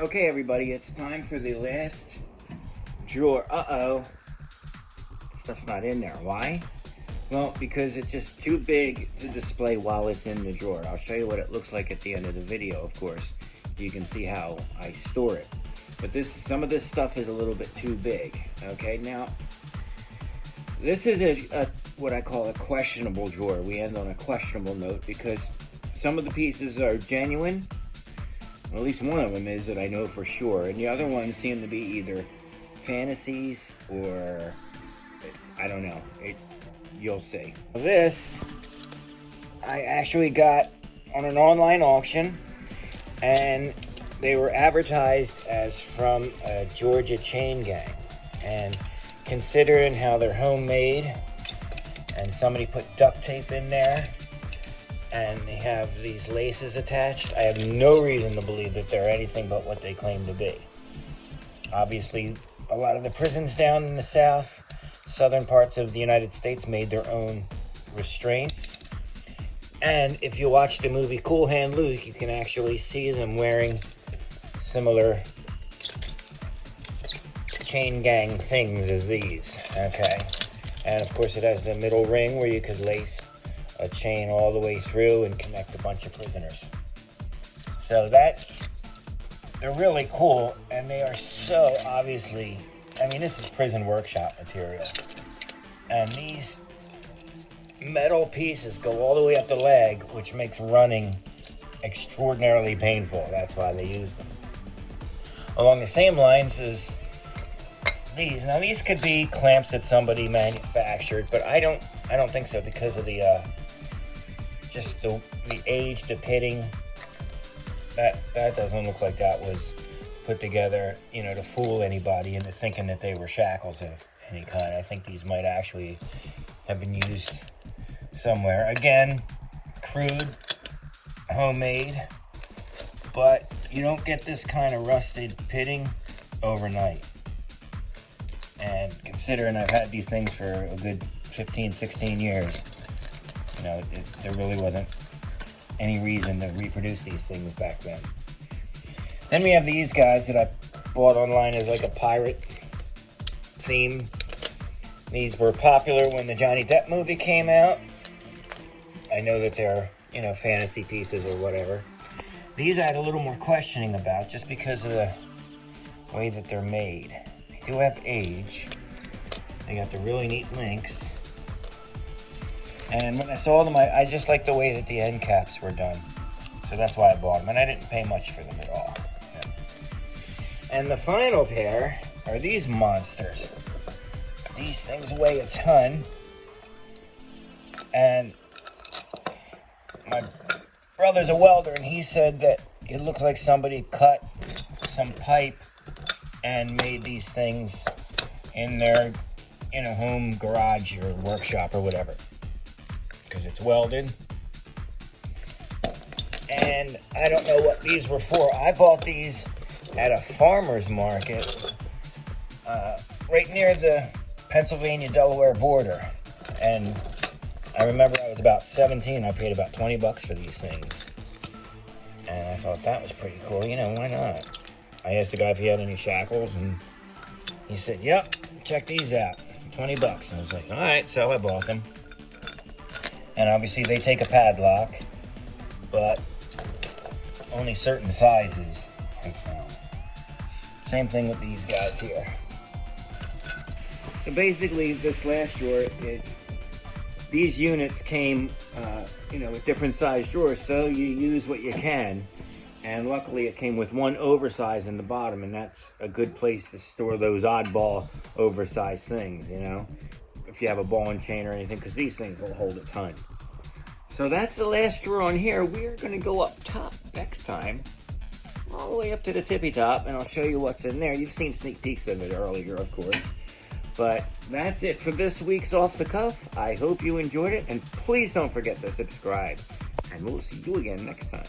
Okay, everybody, it's time for the last drawer. Stuff's not in there. Why? Well, because it's just too big to display while it's in the drawer. I'll show you what it looks like at the end of the video, of course. You can see how I store it. But some of this stuff is a little bit too big. Okay, now, this is what I call a questionable drawer. We end on a questionable note because some of the pieces are genuine. Well, at least one of them is that I know for sure. And the other ones seem to be either fantasies or, I don't know. You'll see. This, I actually got on an online auction, and they were advertised as from a Georgia chain gang. And considering how they're homemade, and somebody put duct tape in there, and they have these laces attached, I have no reason to believe that they're anything but what they claim to be. Obviously, a lot of the prisons down in the southern parts of the United States made their own restraints. And if you watch the movie Cool Hand Luke, you can actually see them wearing similar chain gang things as these, okay? And of course it has the middle ring where you could lace a chain all the way through and connect a bunch of prisoners. So they're really cool, and they are so obviously, I mean, this is prison workshop material. And these metal pieces go all the way up the leg, which makes running extraordinarily painful. That's why they use them. Along the same lines as these. Now these could be clamps that somebody manufactured, but I don't think so because of the just the age, the pitting. That doesn't look like that was put together, you know, to fool anybody into thinking that they were shackles of any kind. I think these might actually have been used somewhere. Again, crude, homemade, but you don't get this kind of rusted pitting overnight. And considering I've had these things for a good 15, 16 years, you know, there really wasn't any reason to reproduce these things back then. Then we have these guys that I bought online as like a pirate theme. These were popular when the Johnny Depp movie came out. I know that they're, you know, fantasy pieces or whatever. These I had a little more questioning about just because of the way that they're made. They do have age. They got the really neat links. And when I saw them, I just liked the way that the end caps were done. So that's why I bought them. And I didn't pay much for them at all. Yeah. And the final pair are these monsters. These things weigh a ton. And my brother's a welder, and he said that it looked like somebody cut some pipe and made these things in their, in a home garage or workshop or whatever. Because it's welded. And I don't know what these were for. I bought these at a farmer's market right near the Pennsylvania-Delaware border. And I remember I was about 17. I paid about 20 bucks for these things. And I thought that was pretty cool. You know, why not? I asked the guy if he had any shackles, and he said, yep, check these out. 20 bucks. And I was like, all right, so I bought them. And obviously they take a padlock, but only certain sizes I found. Same thing with these guys here. So basically this last drawer, these units came, you know, with different size drawers, so you use what you can. And luckily it came with one oversized in the bottom, and that's a good place to store those oddball oversized things, you know, if you have a ball and chain or anything, because these things will hold a ton. So that's the last drawer on here. We're going to go up top next time, all the way up to the tippy top, and I'll show you what's in there. You've seen sneak peeks of it earlier, of course. But that's it for this week's Off the Cuff. I hope you enjoyed it, and please don't forget to subscribe. And we'll see you again next time.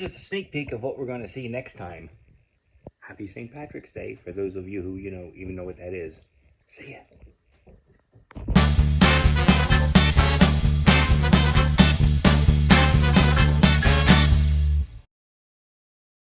just a sneak peek of what we're going to see next time. Happy St. Patrick's Day for those of you who, even know what that is. See ya.